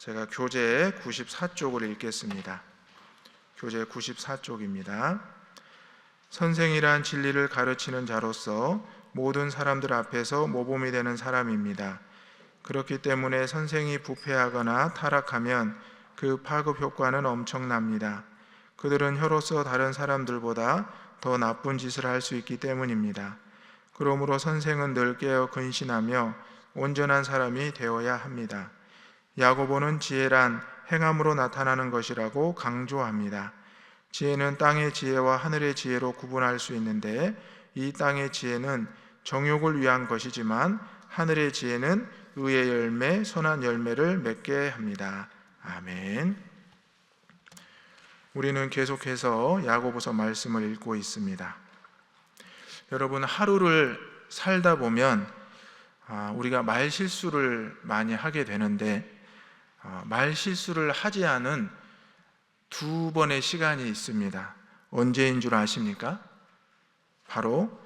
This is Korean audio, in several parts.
제가 교재 94쪽을 읽겠습니다. 교재 94쪽입니다. 선생이란 진리를 가르치는 자로서 모든 사람들 앞에서 모범이 되는 사람입니다. 그렇기 때문에 선생이 부패하거나 타락하면 그 파급 효과는 엄청납니다. 그들은 혀로서 다른 사람들보다 더 나쁜 짓을 할 수 있기 때문입니다. 그러므로 선생은 늘 깨어 근신하며 온전한 사람이 되어야 합니다. 야고보는 지혜란 행함으로 나타나는 것이라고 강조합니다. 지혜는 땅의 지혜와 하늘의 지혜로 구분할 수 있는데, 이 땅의 지혜는 정욕을 위한 것이지만 하늘의 지혜는 의의 열매, 선한 열매를 맺게 합니다. 아멘. 우리는 계속해서 야고보서 말씀을 읽고 있습니다. 여러분, 하루를 살다 보면 우리가 말실수를 많이 하게 되는데, 말실수를 하지 않은 두 번의 시간이 있습니다. 언제인 줄 아십니까? 바로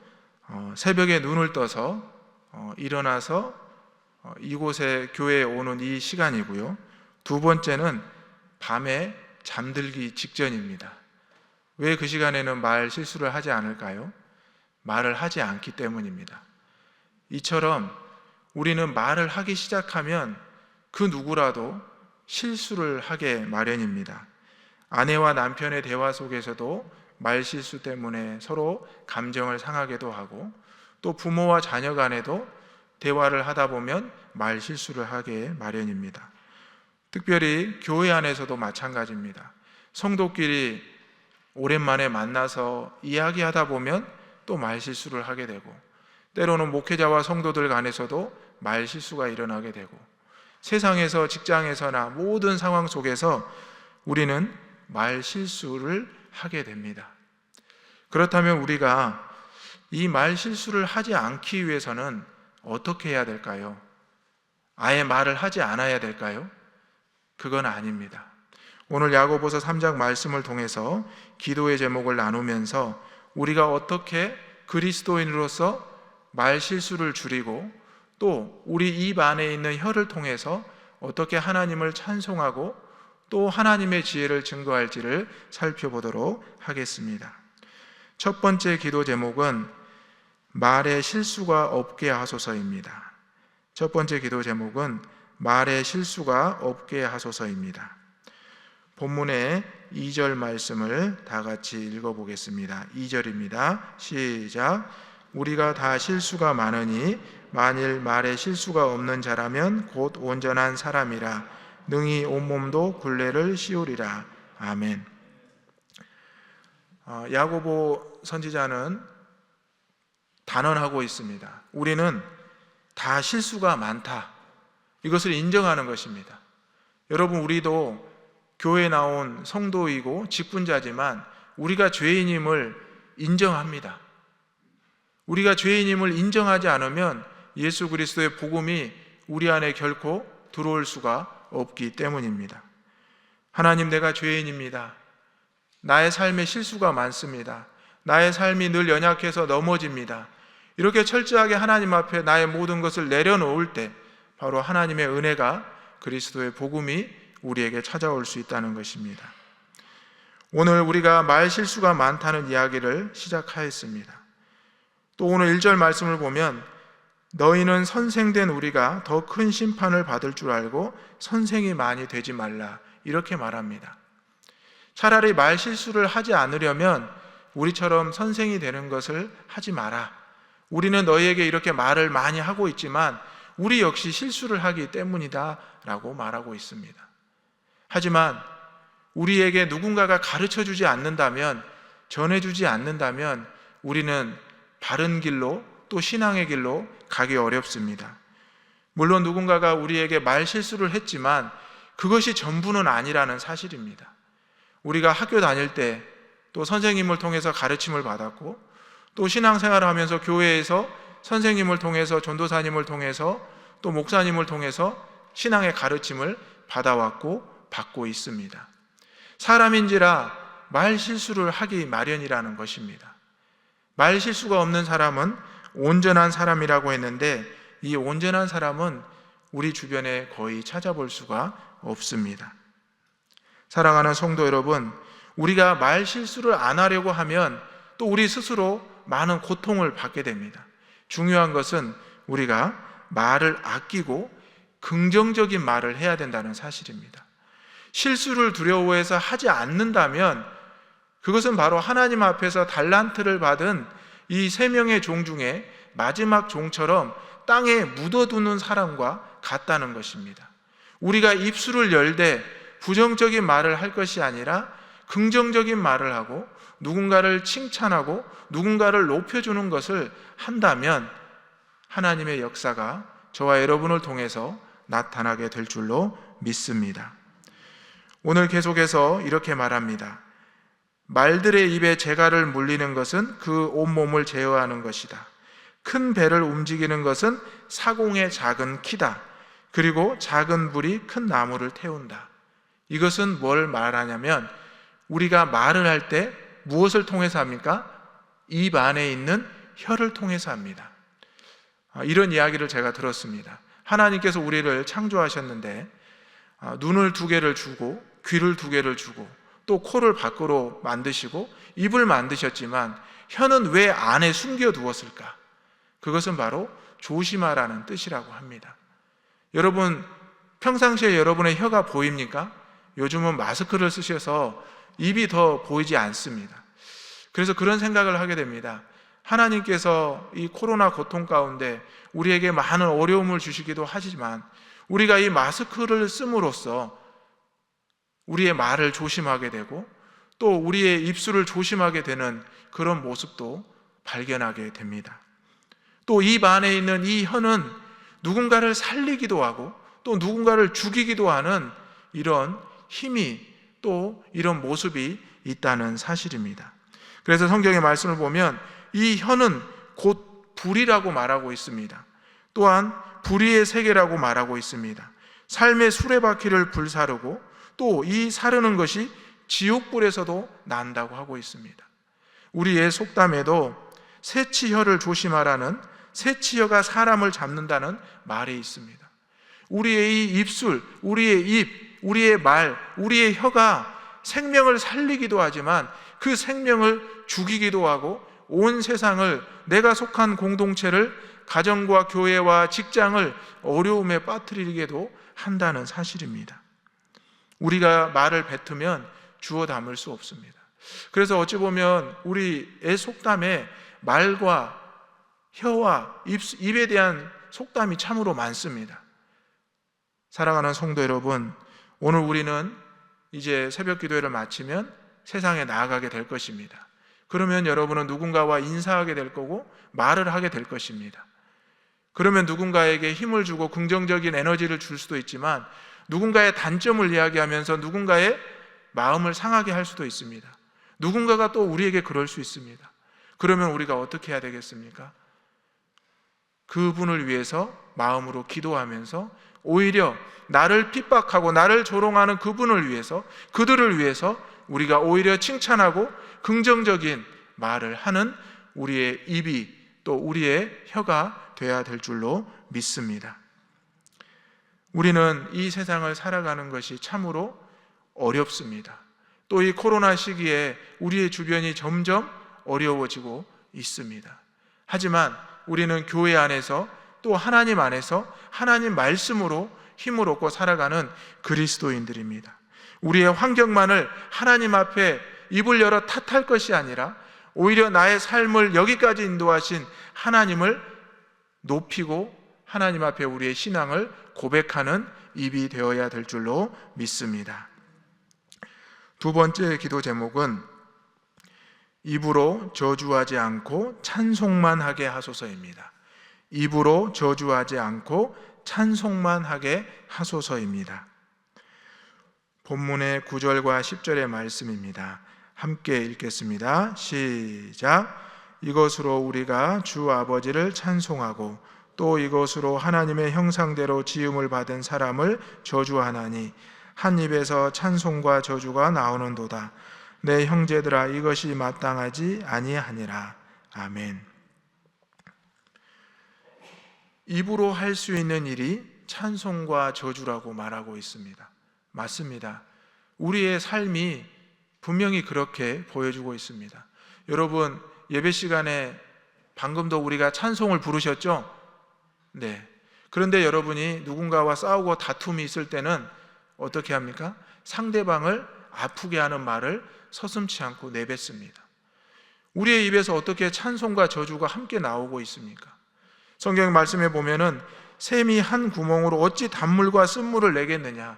새벽에 눈을 떠서 일어나서 이곳에 교회에 오는 이 시간이고요. 두 번째는 밤에 잠들기 직전입니다. 왜 그 시간에는 말 실수를 하지 않을까요? 말을 하지 않기 때문입니다. 이처럼 우리는 말을 하기 시작하면 그 누구라도 실수를 하게 마련입니다. 아내와 남편의 대화 속에서도 말실수 때문에 서로 감정을 상하게도 하고, 또 부모와 자녀 간에도 대화를 하다 보면 말실수를 하게 마련입니다. 특별히 교회 안에서도 마찬가지입니다. 성도끼리 오랜만에 만나서 이야기하다 보면 또 말실수를 하게 되고, 때로는 목회자와 성도들 간에서도 말실수가 일어나게 되고, 세상에서 직장에서나 모든 상황 속에서 우리는 말실수를 하게 됩니다. 그렇다면 우리가 이 말실수를 하지 않기 위해서는 어떻게 해야 될까요? 아예 말을 하지 않아야 될까요? 그건 아닙니다. 오늘 야고보서 3장 말씀을 통해서 기도의 제목을 나누면서 우리가 어떻게 그리스도인으로서 말실수를 줄이고, 또 우리 입 안에 있는 혀를 통해서 어떻게 하나님을 찬송하고 또 하나님의 지혜를 증거할지를 살펴보도록 하겠습니다. 첫 번째 기도 제목은 말에 실수가 없게 하소서입니다. 첫 번째 기도 제목은 말에 실수가 없게 하소서입니다. 본문의 2절 말씀을 다 같이 읽어보겠습니다. 2절입니다. 시작. 우리가 다 실수가 많으니 만일 말에 실수가 없는 자라면 곧 온전한 사람이라 능히 온몸도 굴레를 씌우리라. 아멘. 야고보 선지자는 단언하고 있습니다. 우리는 다 실수가 많다. 이것을 인정하는 것입니다. 여러분, 우리도 교회에 나온 성도이고 직분자지만 우리가 죄인임을 인정합니다. 우리가 죄인임을 인정하지 않으면 예수 그리스도의 복음이 우리 안에 결코 들어올 수가 없기 때문입니다. 하나님, 내가 죄인입니다. 나의 삶에 실수가 많습니다. 나의 삶이 늘 연약해서 넘어집니다. 이렇게 철저하게 하나님 앞에 나의 모든 것을 내려놓을 때 바로 하나님의 은혜가, 그리스도의 복음이 우리에게 찾아올 수 있다는 것입니다. 오늘 우리가 말 실수가 많다는 이야기를 시작하였습니다. 또 오늘 1절 말씀을 보면 너희는 선생된 우리가 더 큰 심판을 받을 줄 알고 선생이 많이 되지 말라, 이렇게 말합니다. 차라리 말 실수를 하지 않으려면 우리처럼 선생이 되는 것을 하지 마라. 우리는 너희에게 이렇게 말을 많이 하고 있지만 우리 역시 실수를 하기 때문이다 라고 말하고 있습니다. 하지만 우리에게 누군가가 가르쳐주지 않는다면, 전해주지 않는다면 우리는 바른 길로, 또 신앙의 길로 가기 어렵습니다. 물론 누군가가 우리에게 말 실수를 했지만 그것이 전부는 아니라는 사실입니다. 우리가 학교 다닐 때 또 선생님을 통해서 가르침을 받았고, 또 신앙생활을 하면서 교회에서 선생님을 통해서, 전도사님을 통해서, 또 목사님을 통해서 신앙의 가르침을 받아왔고 받고 있습니다. 사람인지라 말 실수를 하기 마련이라는 것입니다. 말 실수가 없는 사람은 온전한 사람이라고 했는데, 이 온전한 사람은 우리 주변에 거의 찾아볼 수가 없습니다. 사랑하는 성도 여러분, 우리가 말 실수를 안 하려고 하면 또 우리 스스로 많은 고통을 받게 됩니다. 중요한 것은 우리가 말을 아끼고 긍정적인 말을 해야 된다는 사실입니다. 실수를 두려워해서 하지 않는다면 그것은 바로 하나님 앞에서 달란트를 받은 이 3명의 종 중에 마지막 종처럼 땅에 묻어두는 사람과 같다는 것입니다. 우리가 입술을 열되 부정적인 말을 할 것이 아니라 긍정적인 말을 하고 누군가를 칭찬하고 누군가를 높여주는 것을 한다면 하나님의 역사가 저와 여러분을 통해서 나타나게 될 줄로 믿습니다. 오늘 계속해서 이렇게 말합니다. 말들의 입에 재갈을 물리는 것은 그 온몸을 제어하는 것이다. 큰 배를 움직이는 것은 사공의 작은 키다. 그리고 작은 불이 큰 나무를 태운다. 이것은 뭘 말하냐면 우리가 말을 할 때 무엇을 통해서 합니까? 입 안에 있는 혀를 통해서 합니다. 이런 이야기를 제가 들었습니다. 하나님께서 우리를 창조하셨는데 눈을 2개를 주고 귀를 2개를 주고 또 코를 밖으로 만드시고 입을 만드셨지만 혀는 왜 안에 숨겨두었을까? 그것은 바로 조심하라는 뜻이라고 합니다. 여러분, 평상시에 여러분의 혀가 보입니까? 요즘은 마스크를 쓰셔서 입이 더 보이지 않습니다. 그래서 그런 생각을 하게 됩니다. 하나님께서 이 코로나 고통 가운데 우리에게 많은 어려움을 주시기도 하지만 우리가 이 마스크를 씀으로써 우리의 말을 조심하게 되고 또 우리의 입술을 조심하게 되는 그런 모습도 발견하게 됩니다. 또 입 안에 있는 이 혀는 누군가를 살리기도 하고 또 누군가를 죽이기도 하는 이런 힘이 또 이런 모습이 있다는 사실입니다. 그래서 성경의 말씀을 보면 이 혀는 곧 불이라고 말하고 있습니다. 또한 불의의 세계라고 말하고 있습니다. 삶의 수레바퀴를 불사르고 또 이 사르는 것이 지옥불에서도 난다고 하고 있습니다. 우리의 속담에도 새치혀를 조심하라는 새치혀가 사람을 잡는다는 말이 있습니다. 우리의 이 입술, 우리의 입, 우리의 말, 우리의 혀가 생명을 살리기도 하지만 그 생명을 죽이기도 하고 온 세상을, 내가 속한 공동체를, 가정과 교회와 직장을 어려움에 빠뜨리게도 한다는 사실입니다. 우리가 말을 뱉으면 주워 담을 수 없습니다. 그래서 어찌 보면 우리의 속담에 말과 혀와 입에 대한 속담이 참으로 많습니다. 사랑하는 성도 여러분, 오늘 우리는 이제 새벽 기도회를 마치면 세상에 나아가게 될 것입니다. 그러면 여러분은 누군가와 인사하게 될 거고 말을 하게 될 것입니다. 그러면 누군가에게 힘을 주고 긍정적인 에너지를 줄 수도 있지만 누군가의 단점을 이야기하면서 누군가의 마음을 상하게 할 수도 있습니다. 누군가가 또 우리에게 그럴 수 있습니다. 그러면 우리가 어떻게 해야 되겠습니까? 그분을 위해서 마음으로 기도하면서 오히려 나를 핍박하고 나를 조롱하는 그분을 위해서, 그들을 위해서 우리가 오히려 칭찬하고 긍정적인 말을 하는 우리의 입이 또 우리의 혀가 되어야 될 줄로 믿습니다. 우리는 이 세상을 살아가는 것이 참으로 어렵습니다. 또 이 코로나 시기에 우리의 주변이 점점 어려워지고 있습니다. 하지만 우리는 교회 안에서 또 하나님 안에서 하나님 말씀으로 힘을 얻고 살아가는 그리스도인들입니다. 우리의 환경만을 하나님 앞에 입을 열어 탓할 것이 아니라 오히려 나의 삶을 여기까지 인도하신 하나님을 높이고 하나님 앞에 우리의 신앙을 고백하는 입이 되어야 될 줄로 믿습니다. 2번째 기도 제목은 입으로 저주하지 않고 찬송만 하게 하소서입니다. 입으로 저주하지 않고 찬송만 하게 하소서입니다. 본문의 9절과 10절의 말씀입니다. 함께 읽겠습니다. 시작. 이것으로 우리가 주 아버지를 찬송하고 또 이것으로 하나님의 형상대로 지음을 받은 사람을 저주하나니 한 입에서 찬송과 저주가 나오는도다. 내 형제들아, 이것이 마땅하지 아니하니라. 아멘. 입으로 할 수 있는 일이 찬송과 저주라고 말하고 있습니다. 맞습니다. 우리의 삶이 분명히 그렇게 보여주고 있습니다. 여러분, 예배 시간에 방금도 우리가 찬송을 부르셨죠? 네. 그런데 여러분이 누군가와 싸우고 다툼이 있을 때는 어떻게 합니까? 상대방을 아프게 하는 말을 서슴지 않고 내뱉습니다. 우리의 입에서 어떻게 찬송과 저주가 함께 나오고 있습니까? 성경 말씀에 보면은 샘이 한 구멍으로 어찌 단물과 쓴물을 내겠느냐.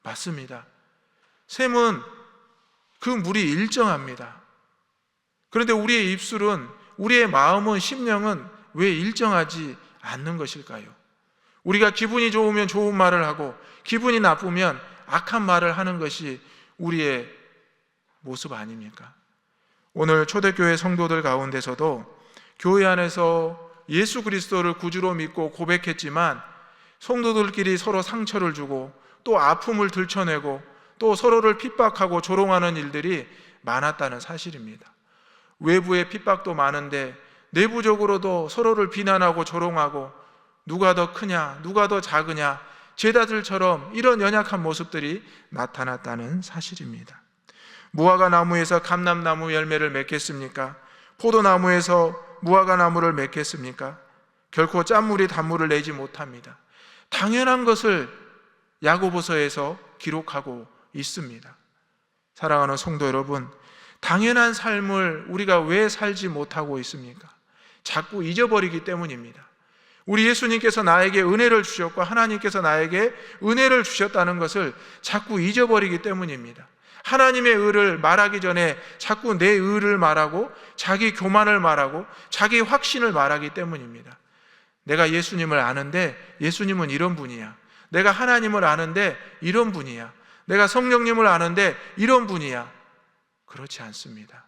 맞습니다. 샘은 그 물이 일정합니다. 그런데 우리의 입술은, 우리의 마음은, 심령은 왜 일정하지 않는 것일까요? 우리가 기분이 좋으면 좋은 말을 하고 기분이 나쁘면 악한 말을 하는 것이 우리의 모습 아닙니까? 오늘 초대교회 성도들 가운데서도 교회 안에서 예수 그리스도를 구주로 믿고 고백했지만 성도들끼리 서로 상처를 주고 또 아픔을 들춰내고 또 서로를 핍박하고 조롱하는 일들이 많았다는 사실입니다. 외부의 핍박도 많은데 내부적으로도 서로를 비난하고 조롱하고 누가 더 크냐, 누가 더 작으냐, 제자들처럼 이런 연약한 모습들이 나타났다는 사실입니다. 무화과 나무에서 감람나무 열매를 맺겠습니까? 포도나무에서 무화과 나무를 맺겠습니까? 결코 짠물이 단물을 내지 못합니다. 당연한 것을 야고보서에서 기록하고 있습니다. 사랑하는 성도 여러분, 당연한 삶을 우리가 왜 살지 못하고 있습니까? 자꾸 잊어버리기 때문입니다. 우리 예수님께서 나에게 은혜를 주셨고 하나님께서 나에게 은혜를 주셨다는 것을 자꾸 잊어버리기 때문입니다. 하나님의 의를 말하기 전에 자꾸 내 의를 말하고 자기 교만을 말하고 자기 확신을 말하기 때문입니다. 내가 예수님을 아는데 예수님은 이런 분이야. 내가 하나님을 아는데 이런 분이야. 내가 성령님을 아는데 이런 분이야. 그렇지 않습니다.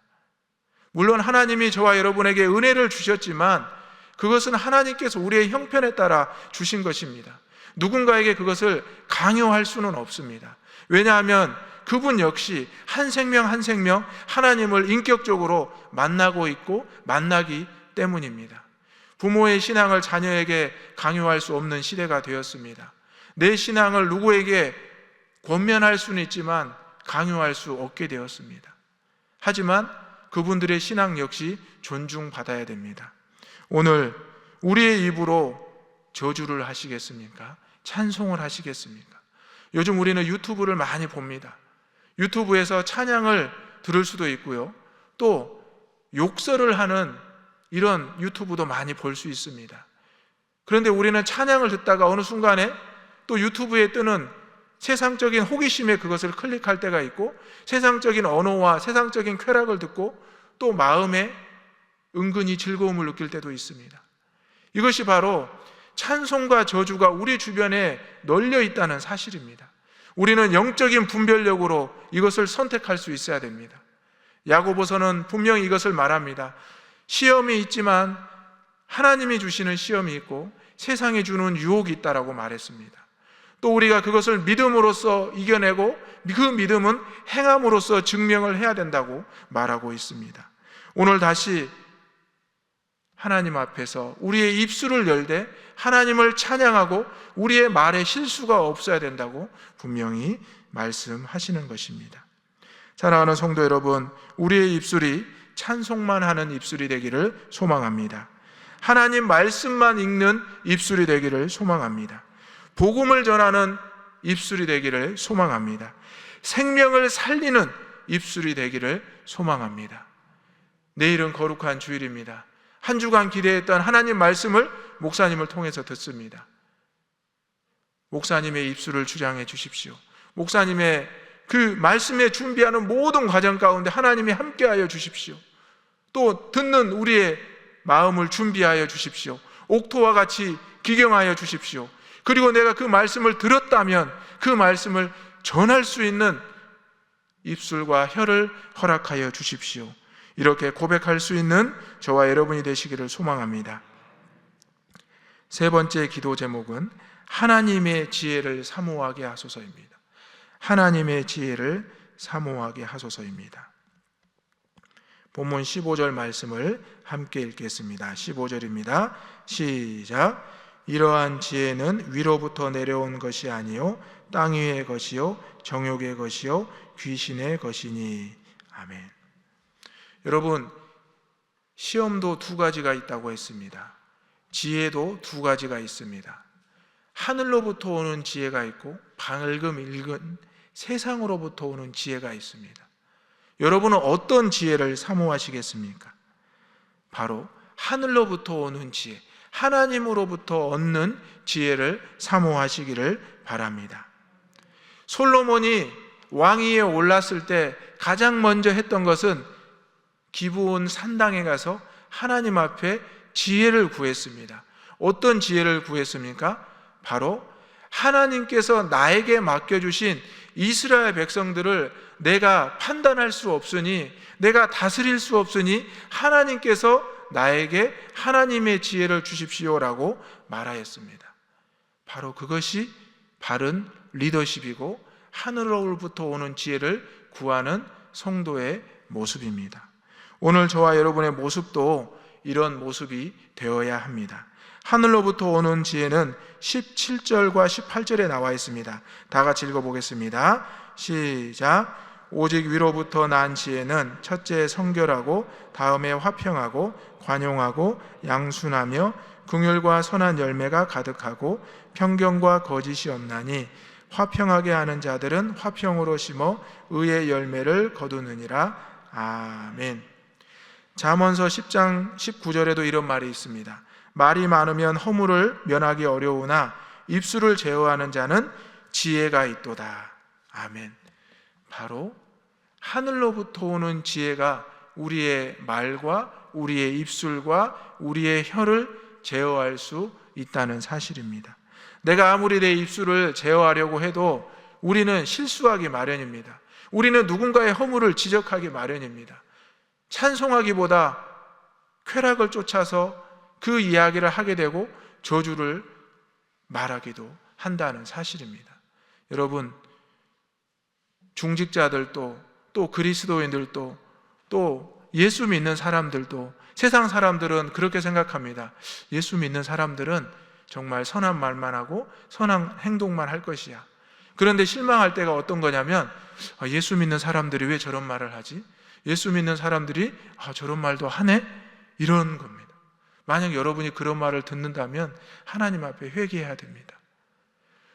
물론 하나님이 저와 여러분에게 은혜를 주셨지만 그것은 하나님께서 우리의 형편에 따라 주신 것입니다. 누군가에게 그것을 강요할 수는 없습니다. 왜냐하면 그분 역시 한 생명 한 생명 하나님을 인격적으로 만나고 있고 만나기 때문입니다. 부모의 신앙을 자녀에게 강요할 수 없는 시대가 되었습니다. 내 신앙을 누구에게 권면할 수는 있지만 강요할 수 없게 되었습니다. 하지만 그분들의 신앙 역시 존중받아야 됩니다. 오늘 우리의 입으로 저주를 하시겠습니까? 찬송을 하시겠습니까? 요즘 우리는 유튜브를 많이 봅니다. 유튜브에서 찬양을 들을 수도 있고요. 또 욕설을 하는 이런 유튜브도 많이 볼 수 있습니다. 그런데 우리는 찬양을 듣다가 어느 순간에 또 유튜브에 뜨는 세상적인 호기심에 그것을 클릭할 때가 있고 세상적인 언어와 세상적인 쾌락을 듣고 또 마음에 은근히 즐거움을 느낄 때도 있습니다. 이것이 바로 찬송과 저주가 우리 주변에 널려 있다는 사실입니다. 우리는 영적인 분별력으로 이것을 선택할 수 있어야 됩니다. 야고보서는 분명히 이것을 말합니다. 시험이 있지만 하나님이 주시는 시험이 있고 세상이 주는 유혹이 있다라고 말했습니다. 또 우리가 그것을 믿음으로써 이겨내고 그 믿음은 행함으로써 증명을 해야 된다고 말하고 있습니다. 오늘 다시 하나님 앞에서 우리의 입술을 열되 하나님을 찬양하고 우리의 말에 실수가 없어야 된다고 분명히 말씀하시는 것입니다. 사랑하는 성도 여러분, 우리의 입술이 찬송만 하는 입술이 되기를 소망합니다. 하나님 말씀만 읽는 입술이 되기를 소망합니다. 복음을 전하는 입술이 되기를 소망합니다. 생명을 살리는 입술이 되기를 소망합니다. 내일은 거룩한 주일입니다. 한 주간 기대했던 하나님 말씀을 목사님을 통해서 듣습니다. 목사님의 입술을 주장해 주십시오. 목사님의 그 말씀에 준비하는 모든 과정 가운데 하나님이 함께하여 주십시오. 또 듣는 우리의 마음을 준비하여 주십시오. 옥토와 같이 기경하여 주십시오. 그리고 내가 그 말씀을 들었다면 그 말씀을 전할 수 있는 입술과 혀를 허락하여 주십시오. 이렇게 고백할 수 있는 저와 여러분이 되시기를 소망합니다. 세 번째 기도 제목은 하나님의 지혜를 사모하게 하소서입니다. 하나님의 지혜를 사모하게 하소서입니다. 본문 15절 말씀을 함께 읽겠습니다. 15절입니다. 시작. 이러한 지혜는 위로부터 내려온 것이 아니요 땅 위의 것이요 정욕의 것이요 귀신의 것이니. 아멘. 여러분, 시험도 두 가지가 있다고 했습니다. 지혜도 두 가지가 있습니다. 하늘로부터 오는 지혜가 있고 밝음 읽은 세상으로부터 오는 지혜가 있습니다. 여러분은 어떤 지혜를 사모하시겠습니까? 바로 하늘로부터 오는 지혜, 하나님으로부터 얻는 지혜를 사모하시기를 바랍니다. 솔로몬이 왕위에 올랐을 때 가장 먼저 했던 것은 기브온 산당에 가서 하나님 앞에 지혜를 구했습니다. 어떤 지혜를 구했습니까? 바로 하나님께서 나에게 맡겨주신 이스라엘 백성들을 내가 판단할 수 없으니, 내가 다스릴 수 없으니 하나님께서 나에게 하나님의 지혜를 주십시오라고 말하였습니다. 바로 그것이 바른 리더십이고 하늘로부터 오는 지혜를 구하는 성도의 모습입니다. 오늘 저와 여러분의 모습도 이런 모습이 되어야 합니다. 하늘로부터 오는 지혜는 17절과 18절에 나와 있습니다. 다 같이 읽어보겠습니다. 시작. 오직 위로부터 난 지혜는 첫째 성결하고 다음에 화평하고 관용하고 양순하며 긍휼과 선한 열매가 가득하고 편견과 거짓이 없나니 화평하게 하는 자들은 화평으로 심어 의의 열매를 거두느니라. 아멘. 잠언서 10장 19절에도 이런 말이 있습니다. 말이 많으면 허물을 면하기 어려우나 입술을 제어하는 자는 지혜가 있도다. 아멘. 바로 하늘로부터 오는 지혜가 우리의 말과 우리의 입술과 우리의 혀를 제어할 수 있다는 사실입니다. 내가 아무리 내 입술을 제어하려고 해도 우리는 실수하기 마련입니다. 우리는 누군가의 허물을 지적하기 마련입니다. 찬송하기보다 쾌락을 쫓아서 그 이야기를 하게 되고 저주를 말하기도 한다는 사실입니다. 여러분, 중직자들도 또 그리스도인들도 또 예수 믿는 사람들도, 세상 사람들은 그렇게 생각합니다. 예수 믿는 사람들은 정말 선한 말만 하고 선한 행동만 할 것이야. 그런데 실망할 때가 어떤 거냐면, 예수 믿는 사람들이 왜 저런 말을 하지? 예수 믿는 사람들이 저런 말도 하네? 이런 겁니다. 만약 여러분이 그런 말을 듣는다면 하나님 앞에 회개해야 됩니다.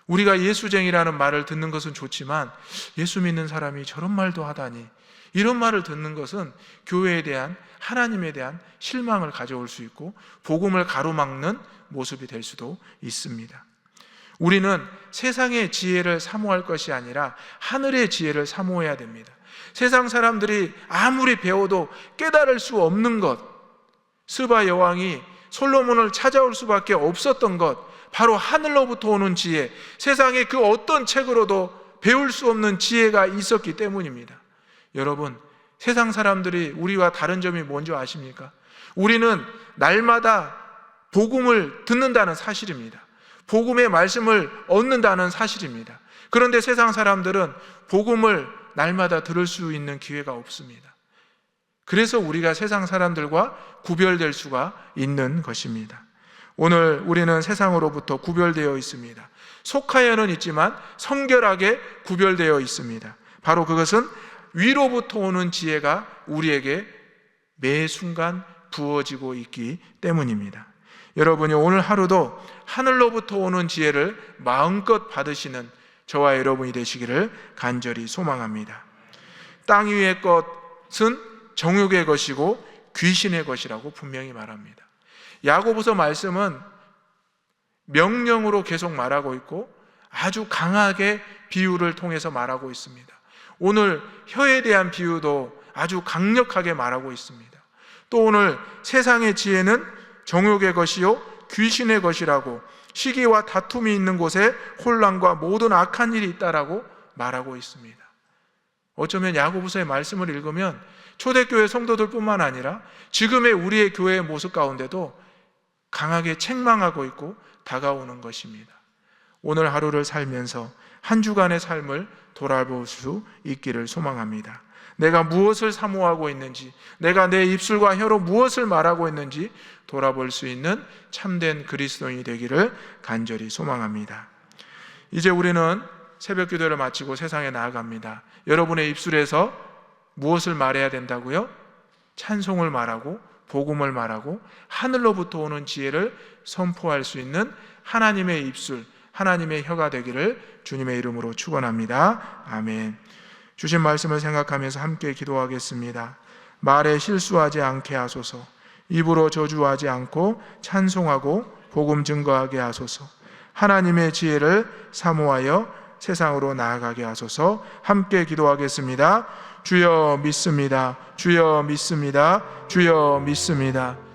우리가 예수쟁이라는 말을 듣는 것은 좋지만 예수 믿는 사람이 저런 말도 하다니, 이런 말을 듣는 것은 교회에 대한, 하나님에 대한 실망을 가져올 수 있고 복음을 가로막는 모습이 될 수도 있습니다. 우리는 세상의 지혜를 사모할 것이 아니라 하늘의 지혜를 사모해야 됩니다. 세상 사람들이 아무리 배워도 깨달을 수 없는 것, 스바 여왕이 솔로몬을 찾아올 수밖에 없었던 것, 바로 하늘로부터 오는 지혜, 세상의 그 어떤 책으로도 배울 수 없는 지혜가 있었기 때문입니다. 여러분, 세상 사람들이 우리와 다른 점이 뭔지 아십니까? 우리는 날마다 복음을 듣는다는 사실입니다. 복음의 말씀을 얻는다는 사실입니다. 그런데 세상 사람들은 복음을 날마다 들을 수 있는 기회가 없습니다. 그래서 우리가 세상 사람들과 구별될 수가 있는 것입니다. 오늘 우리는 세상으로부터 구별되어 있습니다. 속하여는 있지만 성결하게 구별되어 있습니다. 바로 그것은 위로부터 오는 지혜가 우리에게 매 순간 부어지고 있기 때문입니다. 여러분이 오늘 하루도 하늘로부터 오는 지혜를 마음껏 받으시는 저와 여러분이 되시기를 간절히 소망합니다. 땅 위의 것은 정욕의 것이고 귀신의 것이라고 분명히 말합니다. 야고보서 말씀은 명령으로 계속 말하고 있고 아주 강하게 비유를 통해서 말하고 있습니다. 오늘 혀에 대한 비유도 아주 강력하게 말하고 있습니다. 또 오늘 세상의 지혜는 정욕의 것이요 귀신의 것이라고, 시기와 다툼이 있는 곳에 혼란과 모든 악한 일이 있다라고 말하고 있습니다. 어쩌면 야고보서의 말씀을 읽으면 초대교회 성도들뿐만 아니라 지금의 우리의 교회의 모습 가운데도 강하게 책망하고 있고 다가오는 것입니다. 오늘 하루를 살면서 한 주간의 삶을 돌아볼 수 있기를 소망합니다. 내가 무엇을 사모하고 있는지, 내가 내 입술과 혀로 무엇을 말하고 있는지 돌아볼 수 있는 참된 그리스도인이 되기를 간절히 소망합니다. 이제 우리는 새벽 기도를 마치고 세상에 나아갑니다. 여러분의 입술에서 무엇을 말해야 된다고요? 찬송을 말하고 복음을 말하고 하늘로부터 오는 지혜를 선포할 수 있는 하나님의 입술, 하나님의 혀가 되기를 주님의 이름으로 축원합니다. 아멘. 주신 말씀을 생각하면서 함께 기도하겠습니다. 말에 실수하지 않게 하소서. 입으로 저주하지 않고 찬송하고 복음 증거하게 하소서. 하나님의 지혜를 사모하여 세상으로 나아가게 하소서. 함께 기도하겠습니다. 주여 믿습니다. 주여 믿습니다. 주여 믿습니다.